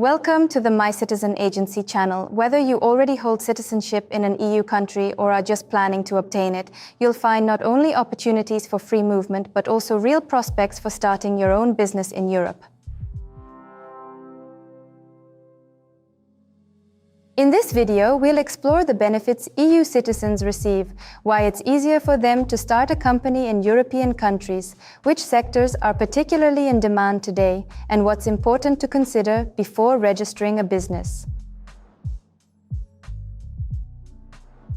Welcome to the Mycitizenagency channel. Whether you already hold citizenship in an EU country or are just planning to obtain it, you'll find not only opportunities for free movement, but also real prospects for starting your own business in Europe. In this video, we'll explore the benefits EU citizens receive, why it's easier for them to start a company in European countries, which sectors are particularly in demand today, and what's important to consider before registering a business.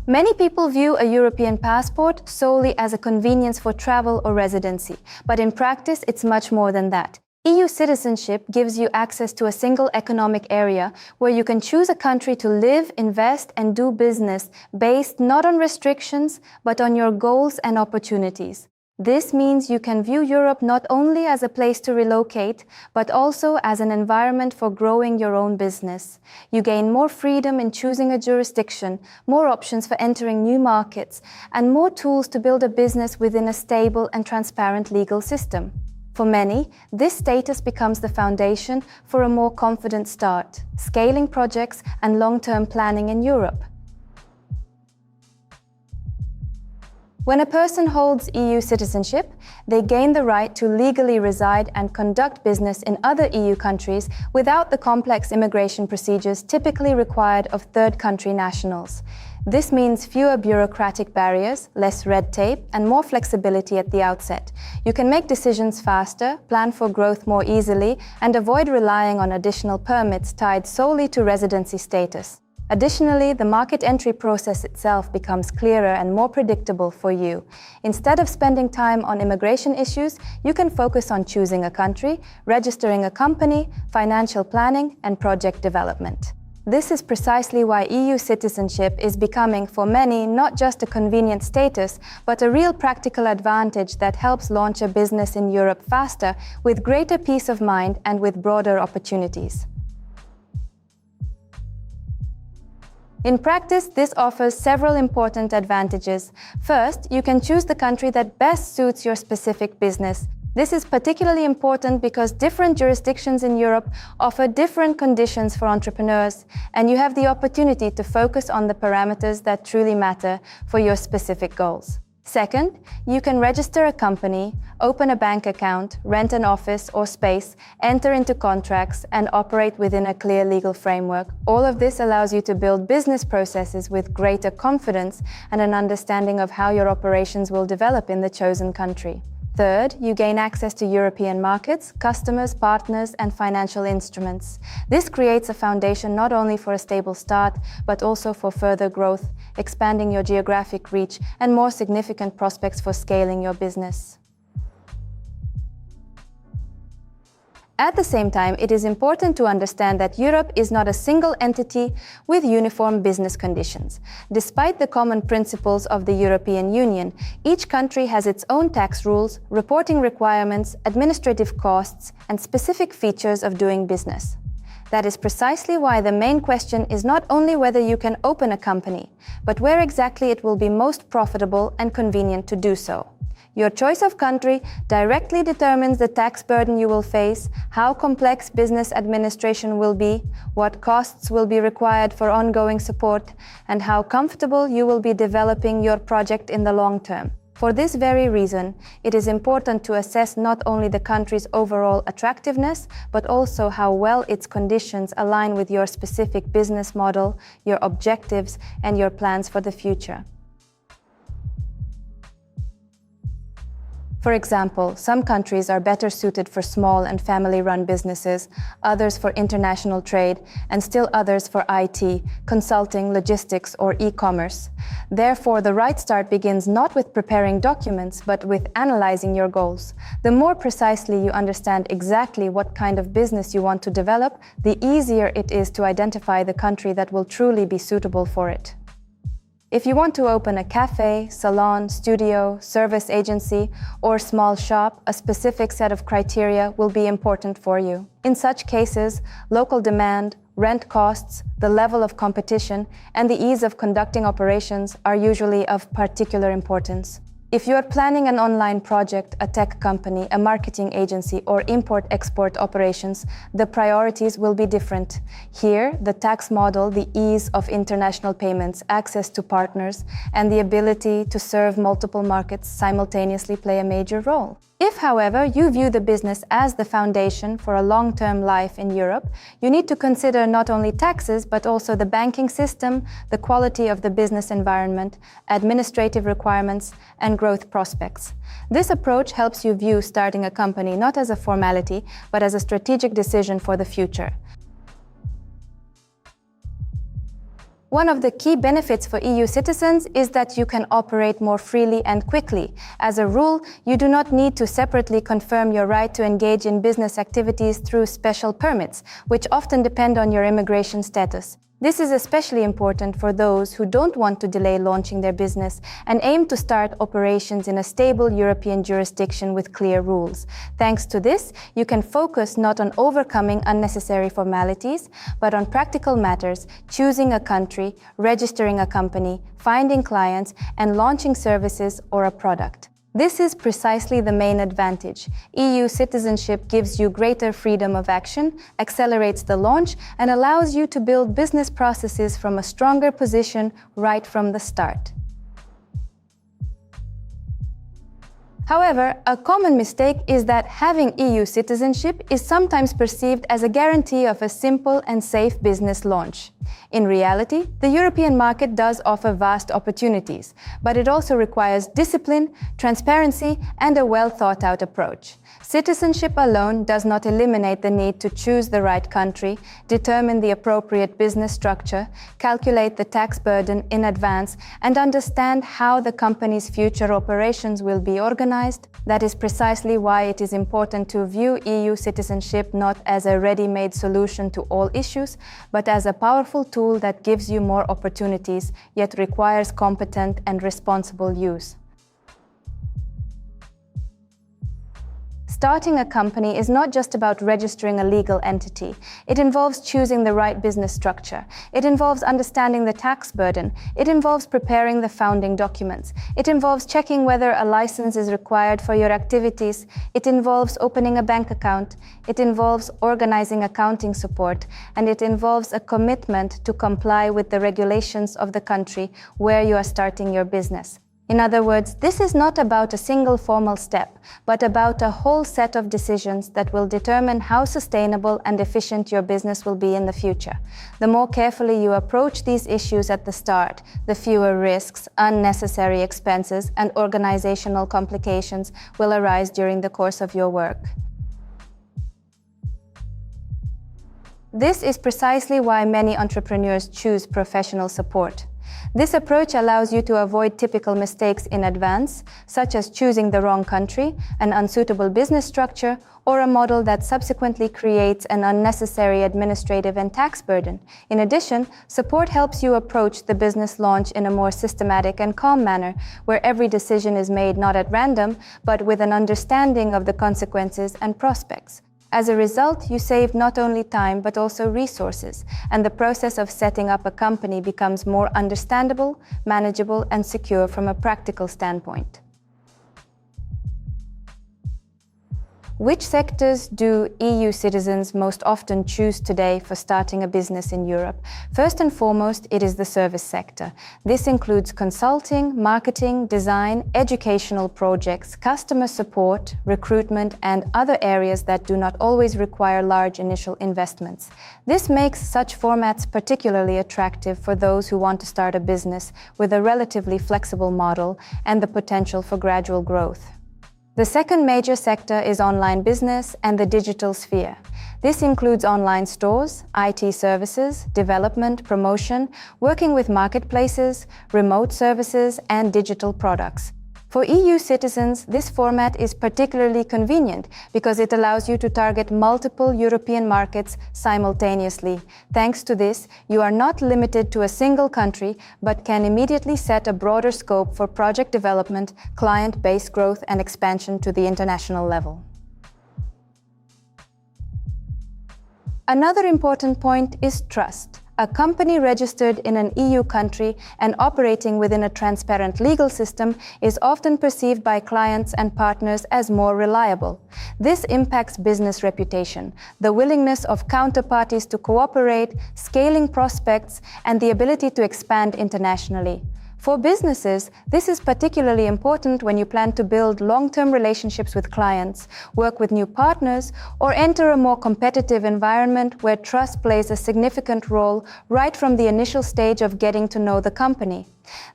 Many people view a European passport solely as a convenience for travel or residency, but in practice it's much more than that. EU citizenship gives you access to a single economic area where you can choose a country to live, invest, and do business based not on restrictions, but on your goals and opportunities. This means you can view Europe not only as a place to relocate, but also as an environment for growing your own business. You gain more freedom in choosing a jurisdiction, more options for entering new markets, and more tools to build a business within a stable and transparent legal system. For many, this status becomes the foundation for a more confident start, scaling projects and long-term planning in Europe. When a person holds EU citizenship, they gain the right to legally reside and conduct business in other EU countries without the complex immigration procedures typically required of third country nationals. This means fewer bureaucratic barriers, less red tape, and more flexibility at the outset. You can make decisions faster, plan for growth more easily, and avoid relying on additional permits tied solely to residency status. Additionally, the market entry process itself becomes clearer and more predictable for you. Instead of spending time on immigration issues, you can focus on choosing a country, registering a company, financial planning, and project development. This is precisely why EU citizenship is becoming, for many, not just a convenient status, but a real practical advantage that helps launch a business in Europe faster, with greater peace of mind and with broader opportunities. In practice, this offers several important advantages. First, you can choose the country that best suits your specific business. This is particularly important because different jurisdictions in Europe offer different conditions for entrepreneurs, and you have the opportunity to focus on the parameters that truly matter for your specific goals. Second, you can register a company, open a bank account, rent an office or space, enter into contracts, and operate within a clear legal framework. All of this allows you to build business processes with greater confidence and an understanding of how your operations will develop in the chosen country. Third, you gain access to European markets, customers, partners, and financial instruments. This creates a foundation not only for a stable start, but also for further growth, expanding your geographic reach, and more significant prospects for scaling your business. At the same time, it is important to understand that Europe is not a single entity with uniform business conditions. Despite the common principles of the European Union, each country has its own tax rules, reporting requirements, administrative costs, and specific features of doing business. That is precisely why the main question is not only whether you can open a company, but where exactly it will be most profitable and convenient to do so. Your choice of country directly determines the tax burden you will face, how complex business administration will be, what costs will be required for ongoing support, and how comfortable you will be developing your project in the long term. For this very reason, it is important to assess not only the country's overall attractiveness, but also how well its conditions align with your specific business model, your objectives, and your plans for the future. For example, some countries are better suited for small and family-run businesses, others for international trade, and still others for IT, consulting, logistics, or e-commerce. Therefore, the right start begins not with preparing documents, but with analyzing your goals. The more precisely you understand exactly what kind of business you want to develop, the easier it is to identify the country that will truly be suitable for it. If you want to open a cafe, salon, studio, service agency, or small shop, a specific set of criteria will be important for you. In such cases, local demand, rent costs, the level of competition, and the ease of conducting operations are usually of particular importance. If you are planning an online project, a tech company, a marketing agency, or import-export operations, the priorities will be different. Here, the tax model, the ease of international payments, access to partners, and the ability to serve multiple markets simultaneously play a major role. If, however, you view the business as the foundation for a long-term life in Europe, you need to consider not only taxes, but also the banking system, the quality of the business environment, administrative requirements, and growth prospects. This approach helps you view starting a company not as a formality, but as a strategic decision for the future. One of the key benefits for EU citizens is that you can operate more freely and quickly. As a rule, you do not need to separately confirm your right to engage in business activities through special permits, which often depend on your immigration status. This is especially important for those who don't want to delay launching their business and aim to start operations in a stable European jurisdiction with clear rules. Thanks to this, you can focus not on overcoming unnecessary formalities, but on practical matters, choosing a country, registering a company, finding clients, and launching services or a product. This is precisely the main advantage. EU citizenship gives you greater freedom of action, accelerates the launch, and allows you to build business processes from a stronger position right from the start. However, a common mistake is that having EU citizenship is sometimes perceived as a guarantee of a simple and safe business launch. In reality, the European market does offer vast opportunities, but it also requires discipline, transparency, and a well-thought-out approach. Citizenship alone does not eliminate the need to choose the right country, determine the appropriate business structure, calculate the tax burden in advance, and understand how the company's future operations will be organized. That is precisely why it is important to view EU citizenship not as a ready-made solution to all issues, but as a powerful tool that gives you more opportunities, yet requires competent and responsible use. Starting a company is not just about registering a legal entity. It involves choosing the right business structure. It involves understanding the tax burden. It involves preparing the founding documents. It involves checking whether a license is required for your activities. It involves opening a bank account. It involves organizing accounting support. And it involves a commitment to comply with the regulations of the country where you are starting your business. In other words, this is not about a single formal step, but about a whole set of decisions that will determine how sustainable and efficient your business will be in the future. The more carefully you approach these issues at the start, the fewer risks, unnecessary expenses, and organizational complications will arise during the course of your work. This is precisely why many entrepreneurs choose professional support. This approach allows you to avoid typical mistakes in advance, such as choosing the wrong country, an unsuitable business structure, or a model that subsequently creates an unnecessary administrative and tax burden. In addition, support helps you approach the business launch in a more systematic and calm manner, where every decision is made not at random, but with an understanding of the consequences and prospects. As a result, you save not only time but also resources, and the process of setting up a company becomes more understandable, manageable, and secure from a practical standpoint. Which sectors do EU citizens most often choose today for starting a business in Europe? First and foremost, it is the service sector. This includes consulting, marketing, design, educational projects, customer support, recruitment, and other areas that do not always require large initial investments. This makes such formats particularly attractive for those who want to start a business with a relatively flexible model and the potential for gradual growth. The second major sector is online business and the digital sphere. This includes online stores, IT services, development, promotion, working with marketplaces, remote services, and digital products. For EU citizens, this format is particularly convenient because it allows you to target multiple European markets simultaneously. Thanks to this, you are not limited to a single country, but can immediately set a broader scope for project development, client base growth, and expansion to the international level. Another important point is trust. A company registered in an EU country and operating within a transparent legal system is often perceived by clients and partners as more reliable. This impacts business reputation, the willingness of counterparties to cooperate, scaling prospects, and the ability to expand internationally. For businesses, this is particularly important when you plan to build long-term relationships with clients, work with new partners, or enter a more competitive environment where trust plays a significant role right from the initial stage of getting to know the company.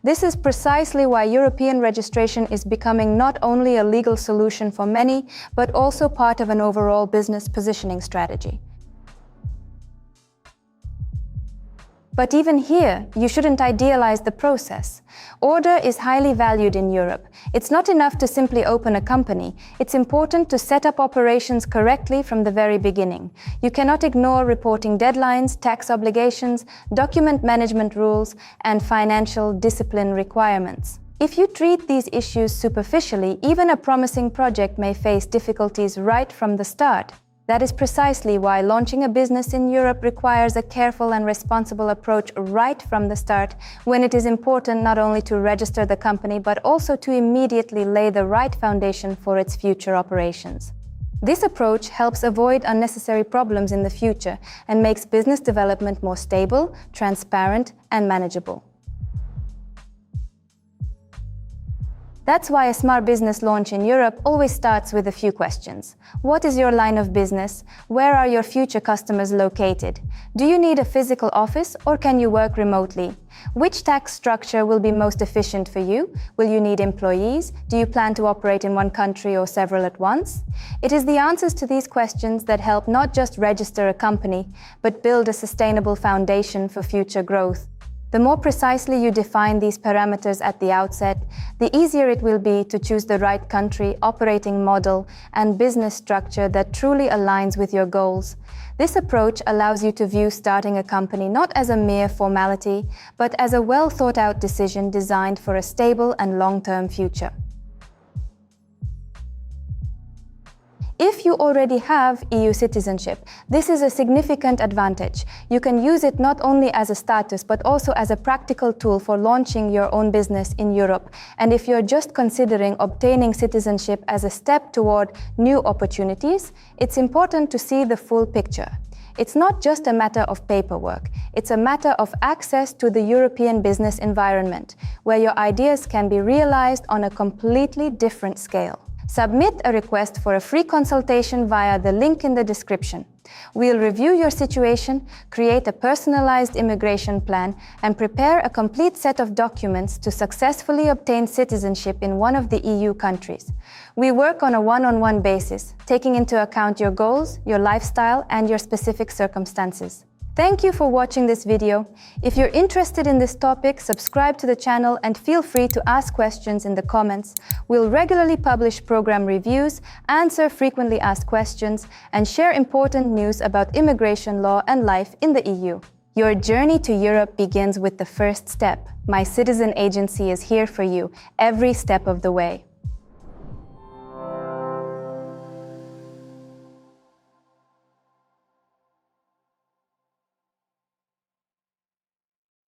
This is precisely why European registration is becoming not only a legal solution for many, but also part of an overall business positioning strategy. But even here, you shouldn't idealize the process. Order is highly valued in Europe. It's not enough to simply open a company. It's important to set up operations correctly from the very beginning. You cannot ignore reporting deadlines, tax obligations, document management rules, and financial discipline requirements. If you treat these issues superficially, even a promising project may face difficulties right from the start. That is precisely why launching a business in Europe requires a careful and responsible approach right from the start, when it is important not only to register the company but also to immediately lay the right foundation for its future operations. This approach helps avoid unnecessary problems in the future and makes business development more stable, transparent, and manageable. That's why a smart business launch in Europe always starts with a few questions. What is your line of business? Where are your future customers located? Do you need a physical office or can you work remotely? Which tax structure will be most efficient for you? Will you need employees? Do you plan to operate in one country or several at once? It is the answers to these questions that help not just register a company, but build a sustainable foundation for future growth. The more precisely you define these parameters at the outset, the easier it will be to choose the right country, operating model, and business structure that truly aligns with your goals. This approach allows you to view starting a company not as a mere formality, but as a well-thought-out decision designed for a stable and long-term future. If you already have EU citizenship, this is a significant advantage. You can use it not only as a status, but also as a practical tool for launching your own business in Europe. And if you're just considering obtaining citizenship as a step toward new opportunities, it's important to see the full picture. It's not just a matter of paperwork. It's a matter of access to the European business environment, where your ideas can be realized on a completely different scale. Submit a request for a free consultation via the link in the description. We'll review your situation, create a personalized immigration plan, and prepare a complete set of documents to successfully obtain citizenship in one of the EU countries. We work on a one-on-one basis, taking into account your goals, your lifestyle, and your specific circumstances. Thank you for watching this video. If you're interested in this topic, subscribe to the channel and feel free to ask questions in the comments. We'll regularly publish program reviews, answer frequently asked questions, and share important news about immigration law and life in the EU. Your journey to Europe begins with the first step. Mycitizenagency is here for you every step of the way.